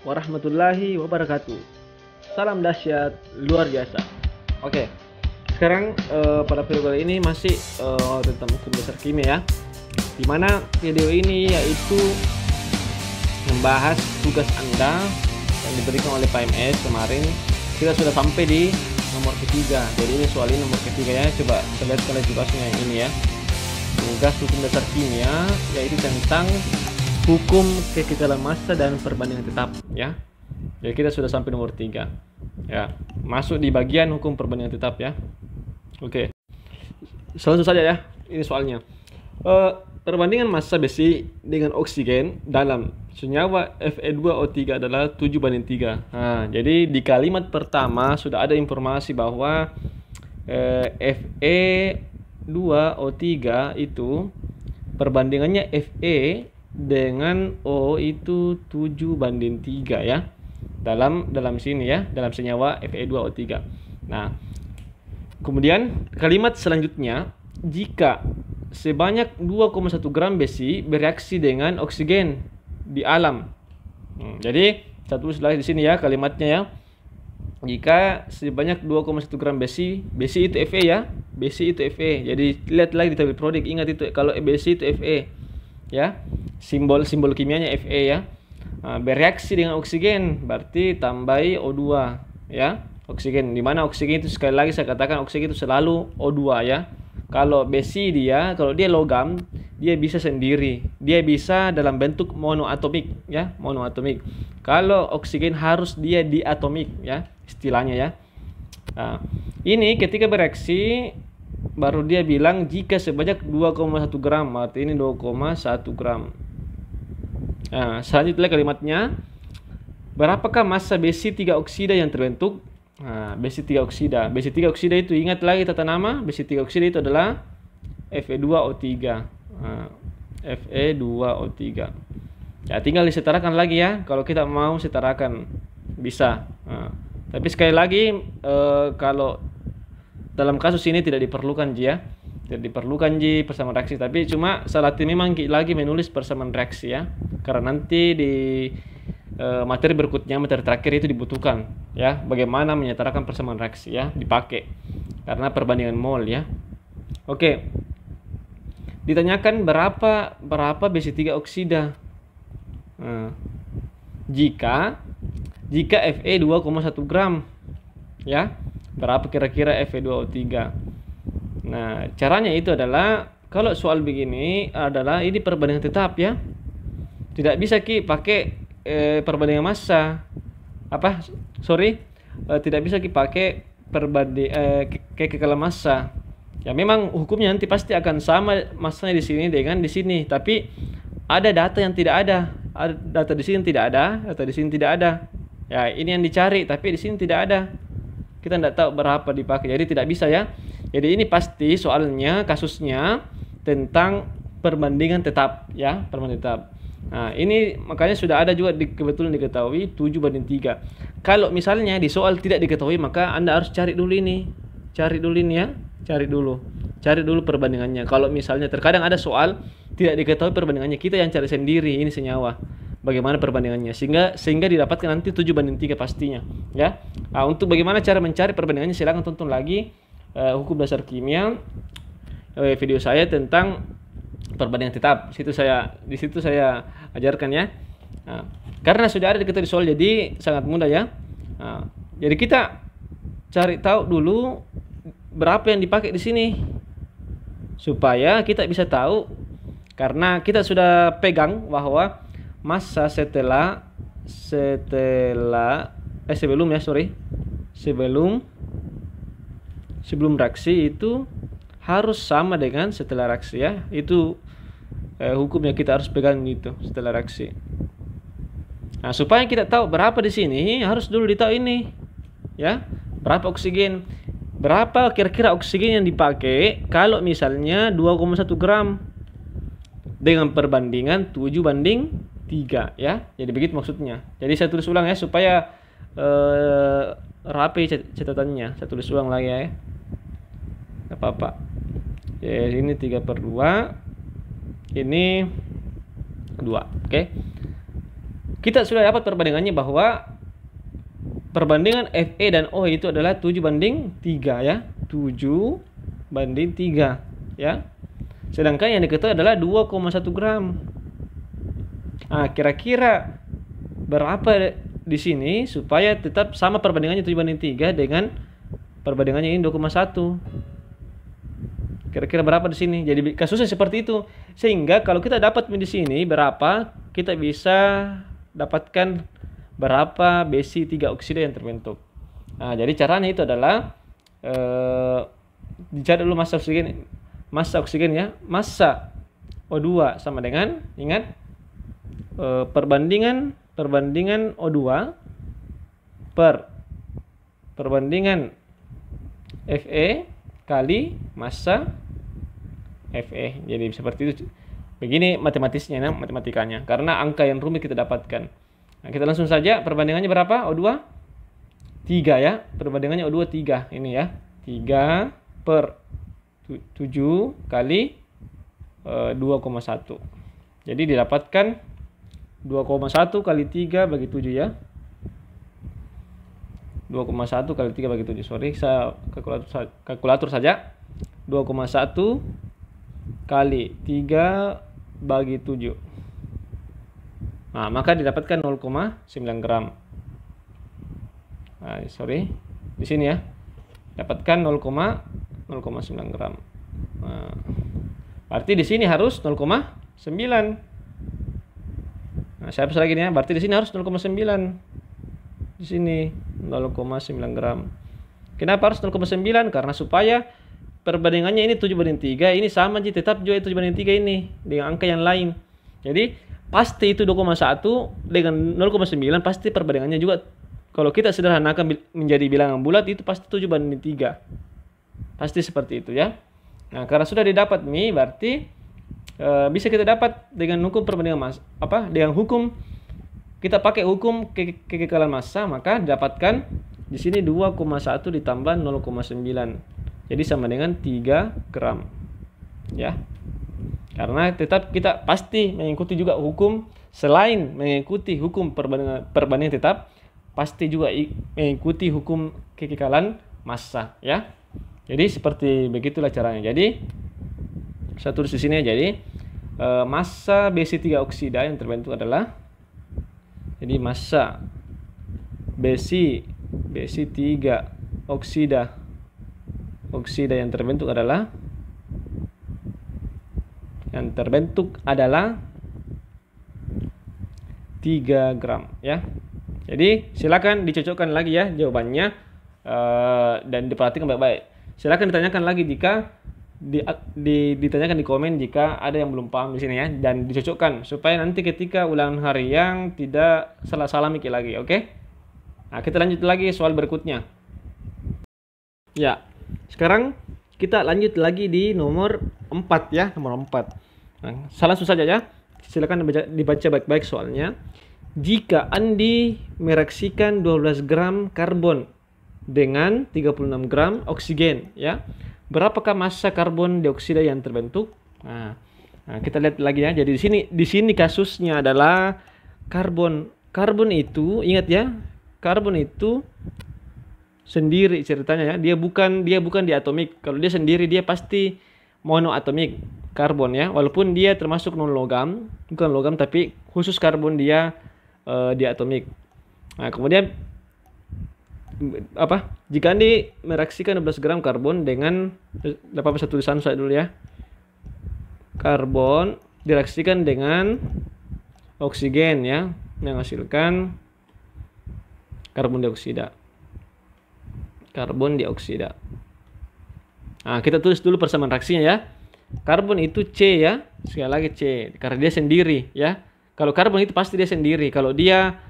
warahmatullahi wabarakatuh. Salam dahsyat luar biasa. Oke, sekarang pada video kali ini masih tentang hukum dasar kimia ya. Dimana video ini yaitu membahas tugas Anda yang diberikan oleh PMS kemarin. Kita sudah sampai di nomor ketiga. Jadi ini soal ini nomor ketiga ya. Coba kita lihat kalian tugasnya yang ini ya. Tugas hukum dasar kimia yaitu tentang hukum kekekalan massa dan perbandingan tetap ya. Jadi kita sudah sampai nomor 3 ya. Masuk di bagian hukum perbandingan tetap ya. Oke. Langsung saja ya. Ini soalnya. Perbandingan massa besi dengan oksigen dalam senyawa Fe2O3 adalah 7:3. Nah, jadi di kalimat pertama sudah ada informasi bahwa Fe2O3 itu perbandingannya Fe dengan O itu 7:3 ya. Dalam sini ya, dalam senyawa Fe2O3. Nah, kemudian kalimat selanjutnya, jika sebanyak 2,1 gram besi bereaksi dengan oksigen di alam. Jadi satu tulis di sini ya kalimatnya ya. Jika sebanyak 2,1 gram besi itu Fe ya, besi itu Fe. Jadi lihat lagi di tabel periodik, ingat itu kalau besi itu Fe ya. Simbol kimianya Fe ya. Bereaksi dengan oksigen berarti tambahi O2 ya. Oksigen, di mana oksigen itu sekali lagi saya katakan oksigen itu selalu O2 ya. Kalau besi kalau dia logam, dia bisa sendiri. Dia bisa dalam bentuk monoatomik ya, monoatomik. Kalau oksigen harus dia diatomik ya, istilahnya ya. Nah, ini ketika bereaksi baru dia bilang jika sebanyak 2,1 gram, arti ini 2,1 gram. Nah, selanjutnya kalimatnya, berapakah massa besi 3 oksida yang terbentuk? Nah, besi 3 oksida. Besi 3 oksida itu ingat lagi tata nama. Besi 3 oksida itu adalah Fe2O3. Nah, Fe2O3. Ya, tinggal disetarakan lagi ya. Kalau kita mau setarakan bisa. Nah, tapi sekali lagi kalau dalam kasus ini tidak diperlukan ya. Tidak diperlukan persamaan reaksi, tapi cuma saat ini memang lagi menulis persamaan reaksi ya. Karena nanti di materi berikutnya, materi terakhir itu dibutuhkan ya, bagaimana menyetarakan persamaan reaksi ya, dipakai karena perbandingan mol ya. Oke, ditanyakan berapa besi 3 oksida. Nah, jika Fe 2,1 gram ya, berapa kira-kira Fe2O3. Nah, caranya itu adalah kalau soal begini adalah ini perbandingan tetap ya, tidak bisa pakai perbandingan massa tidak bisa dipakai kekekalan massa ya. Memang hukumnya nanti pasti akan sama massanya di sini dengan di sini, tapi ada data yang tidak ada, data di sini tidak ada, data di sini tidak ada ya. Ini yang dicari tapi di sini tidak ada, kita tidak tahu berapa dipakai, jadi tidak bisa ya. Jadi ini pasti soalnya kasusnya tentang perbandingan tetap ya, perbandingan tetap. Nah, ini makanya sudah ada juga kebetulan diketahui 7:3. Kalau misalnya di soal tidak diketahui, maka Anda harus cari dulu ini. Cari dulu perbandingannya. Kalau misalnya terkadang ada soal tidak diketahui perbandingannya, kita yang cari sendiri ini senyawa. Bagaimana perbandingannya sehingga didapatkan nanti 7:3 pastinya, ya. Nah, untuk bagaimana cara mencari perbandingannya silakan tonton lagi hukum dasar kimia video saya tentang perbandingan tetap. Di situ saya ajarkan ya. Nah, karena sudah ada diketahui soal jadi sangat mudah ya. Nah, jadi kita cari tahu dulu berapa yang dipakai di sini supaya kita bisa tahu, karena kita sudah pegang bahwa massa sebelum reaksi itu harus sama dengan setelah reaksi ya. Itu hukumnya kita harus pegang itu setelah reaksi. Nah, supaya kita tahu berapa di sini harus dulu ditahu ini ya, berapa oksigen, berapa kira-kira oksigen yang dipakai kalau misalnya 2,1 gram dengan perbandingan 7:3 ya. Jadi begitu maksudnya. Jadi saya tulis ulang ya supaya rapi catatannya. Saya tulis ulang lagi ya. Gak apa-apa. Ya, ini 3/2, ini 2. Oke. kita sudah dapat perbandingannya bahwa perbandingan Fe dan O itu adalah 7:3 ya. 7:3 ya. Sedangkan yang diketahui adalah 2,1 gram. Nah, kira-kira berapa di sini supaya tetap sama perbandingannya 7:3 dengan perbandingannya ini 2,1. Kira-kira berapa di sini? Jadi kasusnya seperti itu. Sehingga kalau kita dapat di sini berapa, kita bisa dapatkan berapa Besi3 oksida yang terbentuk. Nah, jadi caranya itu adalah dicari dulu massa oksigen ya. Massa O2 sama dengan, ingat, perbandingan O2 per perbandingan Fe kali massa Fe. Jadi seperti itu. Begini matematikanya. Karena angka yang rumit kita dapatkan. Nah, kita langsung saja perbandingannya berapa? O2 3 ya. Perbandingannya O2 3 ini ya. 3 per 7 kali 2,1. Jadi didapatkan 2,1 kali 3 bagi 7 ya. 2,1 kali 3 bagi 7. Sorry, saya kalkulator saja. 2,1 kali 3 bagi 7. Nah, maka didapatkan 0,9 gram. Nah, sorry. Di sini ya. Dapatkan 0,9 gram. Nah, berarti di sini harus 0,9. Nah, saya hapus lagi nih ya. Berarti di sini harus 0,9. Di sini 0,9 gram. Kenapa harus 0,9? Karena supaya perbandingannya ini 7:3, ini sama sih, tetap juga 7:3 ini dengan angka yang lain. Jadi pasti itu 2,1 dengan 0,9 pasti perbandingannya juga, kalau kita sederhanakan menjadi bilangan bulat itu pasti 7:3. Pasti seperti itu ya. Nah, karena sudah didapat nih, berarti bisa kita dapat dengan hukum perbandingan massa, dengan hukum kita pakai hukum kekekalan massa, maka didapatkan di sini 2,1 ditambah 0,9. Jadi sama dengan 3 gram. Ya. Karena tetap kita pasti mengikuti juga hukum, selain mengikuti hukum perbandingan tetap, pasti juga mengikuti hukum kekekalan massa, ya. Jadi seperti begitulah caranya. Jadi saya tulis di sini. Jadi massa Besi3 oksida yang terbentuk adalah, jadi massa Besi3 oksida yang terbentuk adalah 3 gram ya. Jadi silakan dicocokkan lagi ya jawabannya dan diperhatikan baik-baik. Silakan ditanyakan lagi jika ditanyakan di komen jika ada yang belum paham di sini ya, dan dicocokkan supaya nanti ketika ulangan harian tidak salah-salah mikir lagi, oke? Nah, kita lanjut lagi soal berikutnya. Ya, sekarang kita lanjut lagi di nomor 4 ya, nomor 4. Nah, langsung saja ya. Silakan dibaca baik-baik soalnya. Jika Andi mereaksikan 12 gram karbon dengan 36 gram oksigen ya, berapakah massa karbon dioksida yang terbentuk? Nah, kita lihat lagi ya. Jadi di sini kasusnya adalah karbon. Karbon itu, ingat ya, karbon itu sendiri ceritanya ya. Dia bukan di atomik. Kalau dia sendiri dia pasti monoatomik karbon ya. Walaupun dia termasuk non logam, bukan logam tapi khusus karbon dia diatomik. Nah, kemudian jika Andi mereaksikan 12 gram karbon dengan satu tulisan saya dulu ya. Karbon direaksikan dengan oksigen ya, menghasilkan karbon dioksida. Nah, kita tulis dulu persamaan reaksinya ya. Karbon itu C ya. Sekali lagi C karena dia sendiri ya. Kalau karbon itu pasti dia sendiri. Kalau dia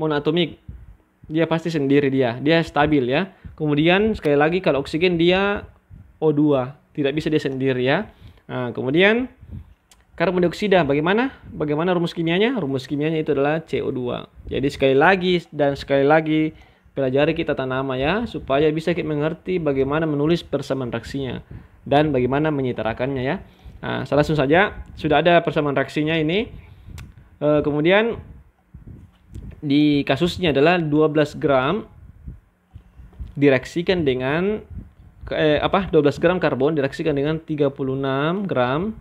monoatomik, dia pasti sendiri, dia stabil ya. Kemudian sekali lagi kalau oksigen dia O2, tidak bisa dia sendiri ya. Nah, kemudian karbon dioksida bagaimana rumus kimianya? Rumus kimianya itu adalah CO2. Jadi sekali lagi pelajari kita tanama ya, supaya bisa kita mengerti bagaimana menulis persamaan reaksinya dan bagaimana menyetarakannya ya. Nah, langsung saja sudah ada persamaan reaksinya ini. Kemudian di kasusnya adalah 12 gram direaksikan dengan 12 gram karbon direaksikan dengan 36 gram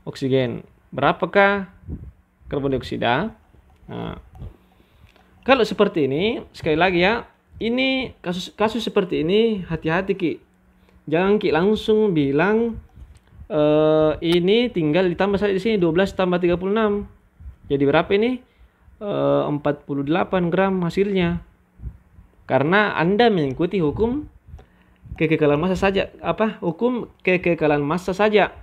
oksigen. Berapakah karbon dioksida? Nah, kalau seperti ini, sekali lagi ya, ini kasus seperti ini hati-hati Ki. Jangan Ki langsung bilang ini tinggal ditambah saja di sini 12 tambah 36. Jadi berapa ini? 48 gram hasilnya. Karena Anda mengikuti hukum kekekalan massa saja, hukum kekekalan massa saja.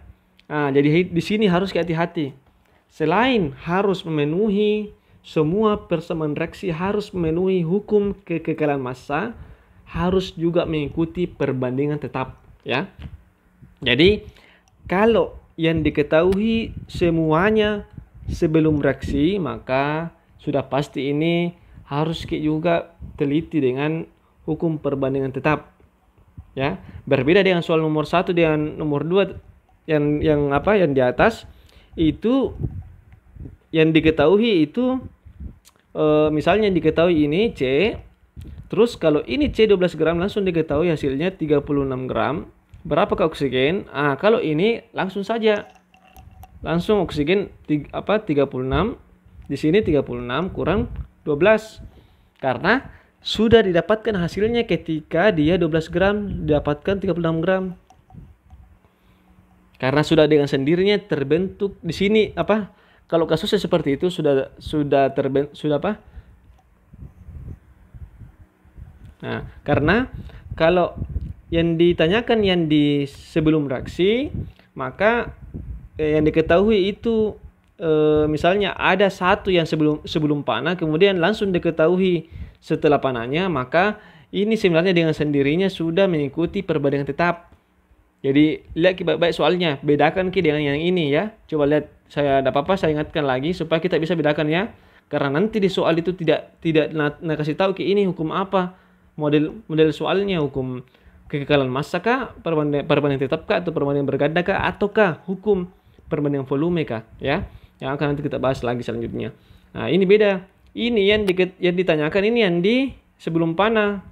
Nah, jadi di sini harus hati-hati. Selain harus memenuhi semua persamaan reaksi, harus memenuhi hukum kekekalan massa, harus juga mengikuti perbandingan tetap, ya. Jadi kalau yang diketahui semuanya sebelum reaksi, maka sudah pasti ini harus juga teliti dengan hukum perbandingan tetap, ya. Berbeda dengan soal nomor 1 dengan nomor 2 yang di atas itu yang diketahui itu misalnya diketahui ini C, terus kalau ini C 12 gram langsung diketahui hasilnya 36 gram. Berapakah oksigen? Kalau ini langsung saja langsung oksigen 36, di sini 36 kurang 12, karena sudah didapatkan hasilnya ketika dia 12 gram didapatkan 36 gram. Karena sudah dengan sendirinya terbentuk di sini kalau kasusnya seperti itu sudah terbentuk Nah, karena kalau yang ditanyakan yang di sebelum reaksi, maka yang diketahui itu misalnya ada satu yang sebelum panah kemudian langsung diketahui setelah panahnya, maka ini sebenarnya dengan sendirinya sudah mengikuti perbandingan tetap. Jadi lihat baik-baik soalnya, bedakan dengan yang ini ya. Coba lihat, saya ada apa-apa saya ingatkan lagi supaya kita bisa bedakan ya. Karena nanti di soal itu tidak kasih tahu ini hukum apa, model soalnya hukum kekekalan massa kah, perbandingan tetap kah, atau perbandingan berganda kah, ataukah hukum perbandingan volume kah, ya. Yang akan nanti kita bahas lagi selanjutnya. Nah, ini beda. Ini yang ditanyakan ini yang di sebelum panah,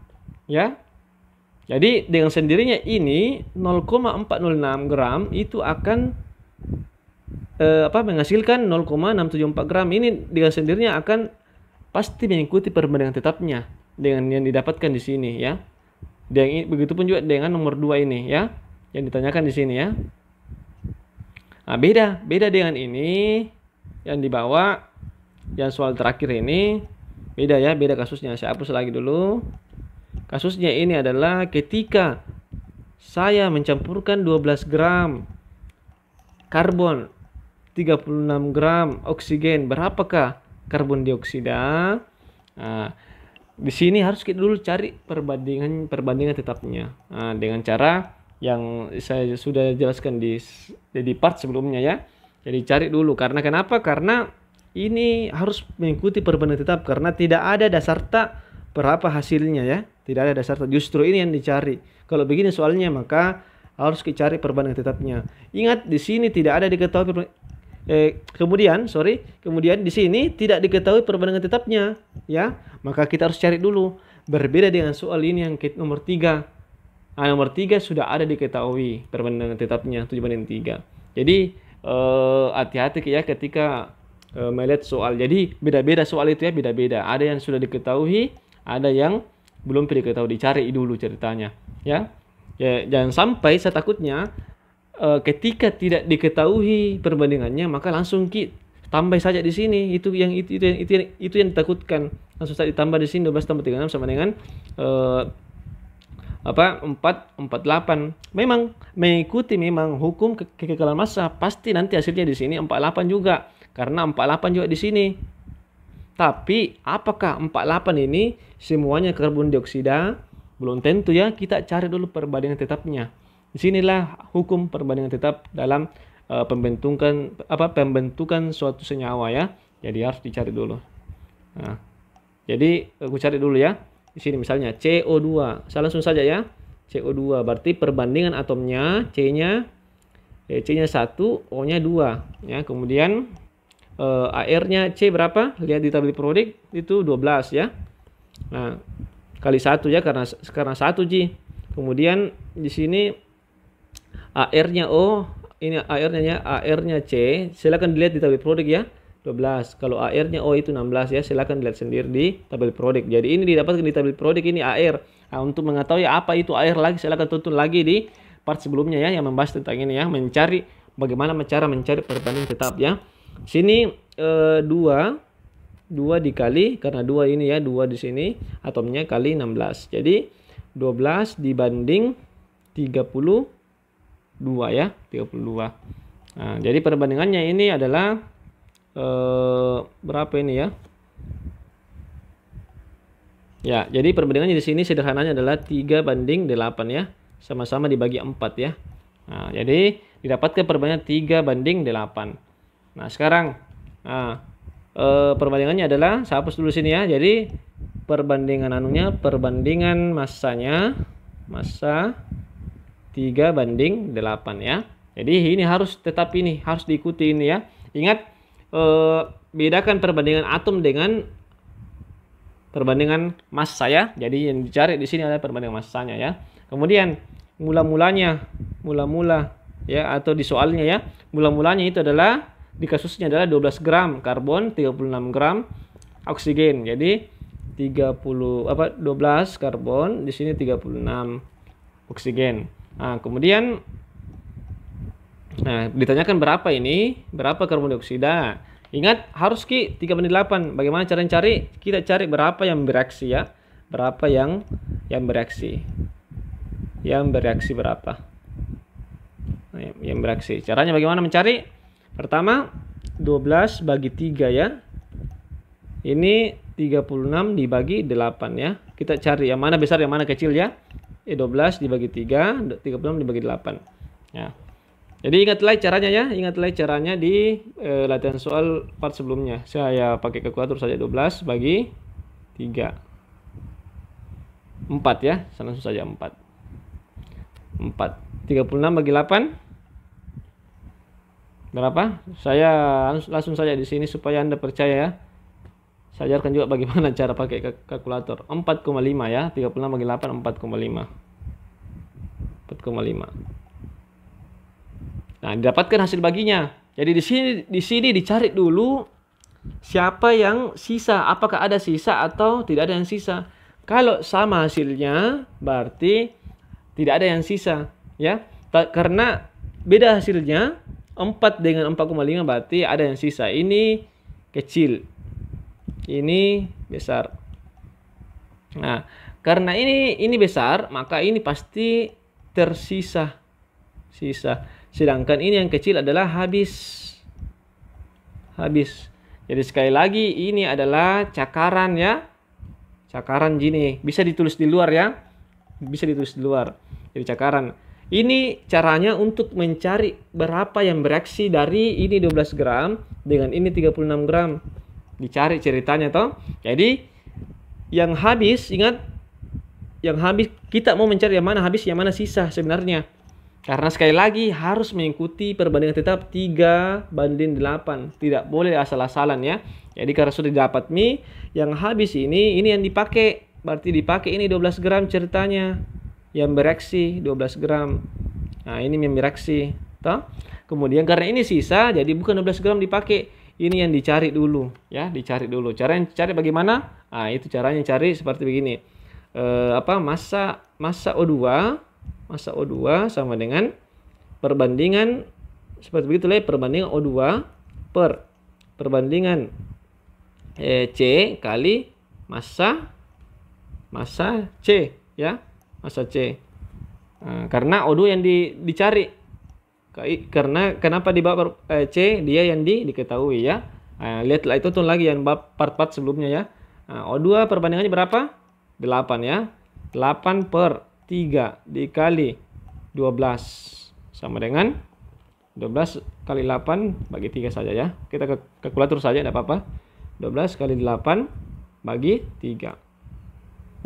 ya. Jadi dengan sendirinya ini 0,406 gram itu akan menghasilkan 0,674 gram. Ini dengan sendirinya akan pasti mengikuti perbandingan tetapnya dengan yang didapatkan di sini, ya. Dan begitupun juga dengan nomor 2 ini, ya, yang ditanyakan di sini, ya. Nah, beda dengan ini yang di bawah, yang soal terakhir ini beda ya, beda kasusnya. Saya hapus lagi dulu. Kasusnya ini adalah ketika saya mencampurkan 12 gram karbon, 36 gram oksigen, berapakah karbon dioksida? Nah, di sini harus kita dulu cari perbandingan tetapnya. Nah, dengan cara yang saya sudah jelaskan di part sebelumnya, ya. Jadi cari dulu, karena kenapa? Karena ini harus mengikuti perbandingan tetap, karena tidak ada dasar tak berapa hasilnya, ya. Tidak ada dasar tak, justru ini yang dicari. Kalau begini soalnya, maka harus dicari perbandingan tetapnya. Ingat, di sini tidak ada diketahui kemudian di sini tidak diketahui perbandingan tetapnya, ya. Maka kita harus cari dulu. Berbeda dengan soal ini yang nomor 3. Nomor 3 sudah ada diketahui perbandingan tetapnya 7:3. Jadi hati-hati ya ketika melihat soal. Jadi beda-beda soal itu, ya, beda-beda. Ada yang sudah diketahui, ada yang belum diketahui. Dicari dulu ceritanya, ya. Jangan sampai saya takutnya ketika tidak diketahui perbandingannya, maka langsung tambah saja di sini. Itu yang ditakutkan. Langsung saja ditambah di sini 12 tambah 36 sama dengan 448. Memang mengikuti hukum kekekalan massa, pasti nanti hasilnya di sini 48 juga, karena 48 juga di sini. Tapi apakah 48 ini semuanya karbon dioksida? Belum tentu, ya. Kita cari dulu perbandingan tetapnya. Disinilah hukum perbandingan tetap dalam pembentukan suatu senyawa, ya. Jadi harus dicari dulu. Nah, jadi aku cari dulu, ya. Di sini misalnya CO2. Saya langsung saja, ya. CO2 berarti perbandingan atomnya C-nya 1, O-nya 2, ya. Kemudian AR-nya C berapa? Lihat di tabel Prodik itu 12 ya. Nah, kali 1 ya karena 1 Ji. Kemudian di sini AR-nya O, ini AR-nya C, silakan dilihat di tabel Prodik ya. 12. Kalau AR-nya O itu 16 ya, silakan dilihat sendiri di tabel Prodik. Jadi ini didapatkan di tabel Prodik ini AR. Nah, untuk mengetahui apa itu AR lagi, silakan tonton lagi di part sebelumnya ya yang membahas tentang ini ya, mencari bagaimana cara mencari perbandingan tetap ya. Sini 2 dikali karena 2 ini ya, 2 di sini atomnya kali 16. Jadi 12 dibanding 32 ya, 32. Nah, jadi perbandingannya ini adalah berapa ini ya? Ya, jadi perbandingannya di sini sederhananya adalah 3 banding 8 ya. Sama-sama dibagi 4 ya. Nah, jadi didapatkan perbandingan 3 banding 8. Nah, sekarang perbandingannya adalah saya hapus dulu sini ya. Jadi perbandingan perbandingan massanya, massa 3 banding 8 ya. Jadi ini harus tetap ini, harus diikuti ini ya. Ingat, bedakan perbandingan atom dengan perbandingan massa ya. Jadi yang dicari di sini adalah perbandingan massanya ya. Kemudian mula ya, atau di soalnya ya, mula-mulanya itu adalah di kasusnya adalah 12 gram karbon, 36 gram oksigen. Jadi 12 karbon, di sini 36 oksigen. Nah, kemudian ditanyakan berapa ini? Berapa karbon dioksida? Ingat harus 3 banding 8. Bagaimana cara cari? Kita cari berapa yang bereaksi ya. Berapa yang bereaksi? Yang bereaksi berapa? Nah, yang bereaksi. Caranya bagaimana mencari? Pertama, 12 bagi 3 ya. Ini 36 dibagi 8 ya. Kita cari yang mana besar, yang mana kecil ya. 12 dibagi 3, 36 dibagi 8. Ya. Jadi ingatlah caranya ya. Ingatlah caranya di latihan soal part sebelumnya. Saya pakai kalkulator saja, 12 bagi 3. 4 ya. Langsung saja 4. 36 bagi 8 berapa? Saya langsung saja di sini supaya Anda percaya ya. Saya ajarkan juga bagaimana cara pakai kalkulator. 4,5 ya. 36 bagi 8 4,5. 4,5. Nah, didapatkan hasil baginya. Jadi di sini dicari dulu siapa yang sisa, apakah ada sisa atau tidak ada yang sisa. Kalau sama hasilnya berarti tidak ada yang sisa ya. Karena beda hasilnya, 4 dengan 4,5 berarti ada yang sisa. Ini kecil, ini besar. Nah, karena ini besar, maka ini pasti tersisa. Sedangkan ini yang kecil adalah habis. Jadi sekali lagi ini adalah cakaran ya. Cakaran gini, bisa ditulis di luar ya. Bisa ditulis di luar. Jadi cakaran. Ini caranya untuk mencari berapa yang bereaksi dari ini 12 gram dengan ini 36 gram. Dicari ceritanya toh. Jadi yang habis, ingat, yang habis kita mau mencari yang mana habis, yang mana sisa sebenarnya. Karena sekali lagi harus mengikuti perbandingan tetap 3 banding 8. Tidak boleh asal-asalan ya. Jadi karena sudah dapat mie, yang habis ini yang dipakai. Berarti dipakai ini 12 gram ceritanya. Yang bereaksi 12 gram. Nah, ini yang bereaksi. Toh? Kemudian karena ini sisa, jadi bukan 12 gram dipakai. Ini yang dicari dulu ya, dicari dulu. Cara yang cari bagaimana? Nah, itu caranya cari seperti begini. Massa O2 sama dengan perbandingan seperti begitu lah, perbandingan O2 per perbandingan C kali massa C ya, massa C. Nah, karena O2 yang dicari, karena kenapa di bab C dia yang diketahui ya. Nah, lihatlah itu tuh lagi yang bab part-part sebelumnya ya. Nah, O2 perbandingannya berapa? 8 ya. 8 per 3 dikali 12 sama dengan 12 kali 8 bagi 3 saja ya. Kita ke kalkulator saja, tidak apa-apa. 12 kali 8 bagi 3.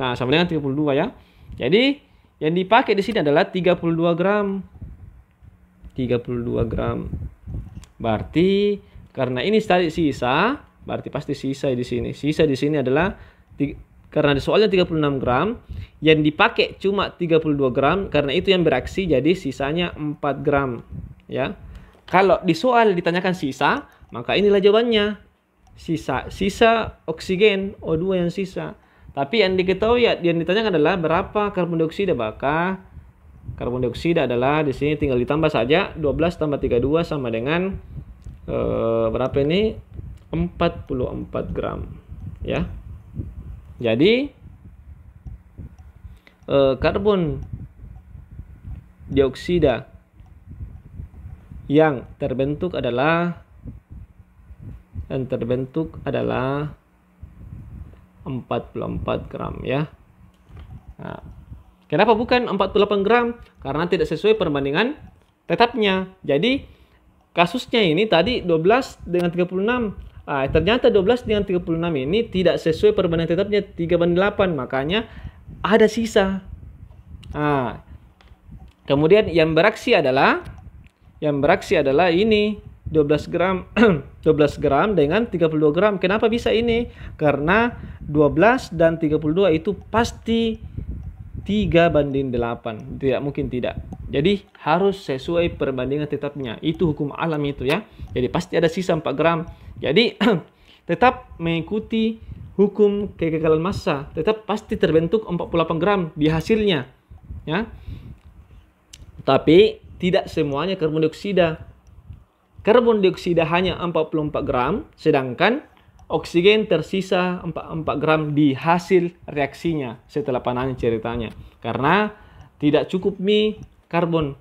Nah, sama dengan 32 ya. Jadi yang dipakai di sini adalah 32 gram. 32 gram. Berarti Karena ini tadi sisa, berarti pasti sisa di sini. Sisa di sini adalah karena di soalnya 36 gram, yang dipakai cuma 32 gram, karena itu yang bereaksi, jadi sisanya 4 gram. Ya. Kalau di soal ditanyakan sisa, maka inilah jawabannya. Sisa oksigen, O2 yang sisa. Tapi yang diketahui yang ditanyakan adalah berapa karbon dioksida, maka karbon dioksida adalah di sini tinggal ditambah saja 12 tambah 32 sama dengan berapa ini? 44 gram. Ya. Jadi karbon dioksida yang terbentuk adalah 44 gram ya. Nah, kenapa bukan 48 gram? Karena tidak sesuai perbandingan tetapnya. Jadi kasusnya ini tadi 12 dengan 36. Ternyata 12 dengan 36 ini tidak sesuai perbandingan tetapnya 3/8, makanya ada sisa. Kemudian yang bereaksi adalah ini 12 gram 12 gram dengan 32 gram. Kenapa bisa ini? Karena 12 dan 32 itu pasti 3/8. Tidak mungkin tidak. Jadi harus sesuai perbandingan tetapnya. Itu hukum alam itu ya. Jadi pasti ada sisa 4 gram. Jadi tetap mengikuti hukum kekekalan massa. Tetap pasti terbentuk 48 gram di hasilnya. Ya. Tapi tidak semuanya karbon dioksida. Karbon dioksida hanya 44 gram, sedangkan oksigen tersisa 44 gram di hasil reaksinya setelah panen ceritanya. Karena tidak cukup karbon,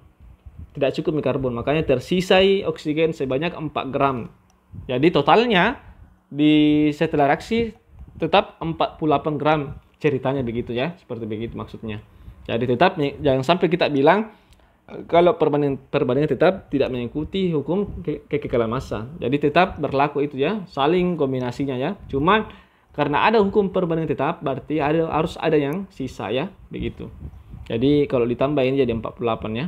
makanya tersisai oksigen sebanyak 4 gram. Jadi totalnya setelah reaksi tetap 48 gram ceritanya begitu ya, seperti begitu maksudnya. Jadi tetap jangan sampai kita bilang kalau perbandingan tetap tidak mengikuti hukum kekekalan massa. Jadi tetap berlaku itu ya, saling kombinasinya ya. Cuman karena ada hukum perbandingan tetap, berarti harus ada yang sisa ya, begitu. Jadi kalau ditambah ini jadi 48 ya.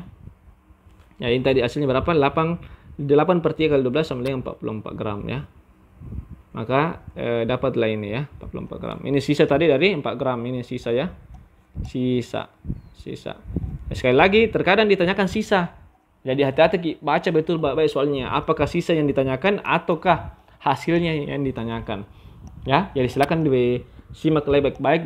Ya ini tadi hasilnya berapa? 8/3 kali 12 sama dengan 44 gram ya. Maka dapatlah ini ya, 44 gram. Ini sisa tadi dari 4 gram, ini sisa ya. Sisa. Sekali lagi, terkadang ditanyakan sisa. Jadi hati-hati baca betul baik-baik soalnya. Apakah sisa yang ditanyakan ataukah hasilnya yang ditanyakan? Ya, jadi silakan disimak lagi baik-baik,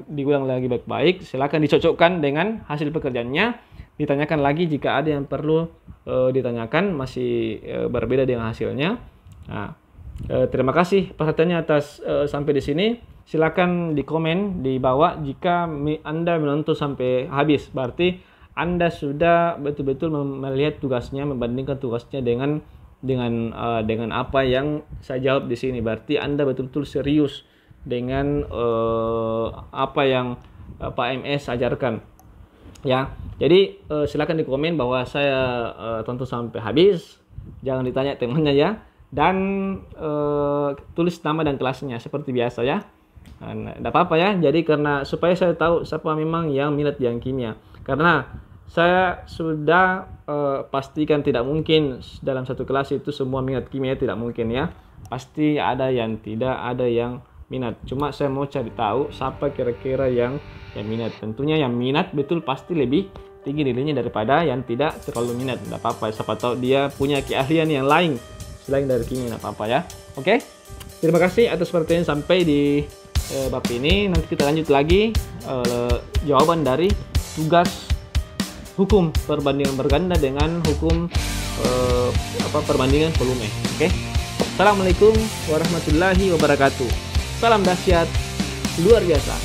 diulang lagi baik-baik. Silakan dicocokkan dengan hasil pekerjaannya. Ditanyakan lagi jika ada yang perlu ditanyakan masih berbeda dengan hasilnya. Nah, terima kasih perhatiannya atas sampai di sini. Silakan di komen di bawah jika Anda menonton sampai habis. Berarti Anda sudah betul-betul melihat tugasnya, membandingkan tugasnya dengan apa yang saya jawab di sini. Berarti Anda betul-betul serius dengan apa yang Pak MS ajarkan. Ya. Jadi silakan di komen bahwa saya tonton sampai habis. Jangan ditanya temannya ya. Dan tulis nama dan kelasnya seperti biasa ya. Tidak apa-apa ya. Jadi karena supaya saya tahu siapa memang yang minat yang kimia. Karena saya sudah pastikan tidak mungkin dalam satu kelas itu semua minat kimia, tidak mungkin ya. Pasti ada yang tidak, ada yang minat. Cuma saya mau cari tahu siapa kira-kira yang minat. Tentunya yang minat betul pasti lebih tinggi nilainya daripada yang tidak terlalu minat. Tidak apa-apa. Siapa tahu dia punya keahlian yang lain selain dari kimia. Tidak apa-apa ya. Oke. Terima kasih atas perhatian sampai di bab ini. Nanti kita lanjut lagi jawaban dari tugas hukum perbandingan berganda dengan hukum perbandingan volume. Oke. Assalamualaikum warahmatullahi wabarakatuh. Salam dahsyat luar biasa.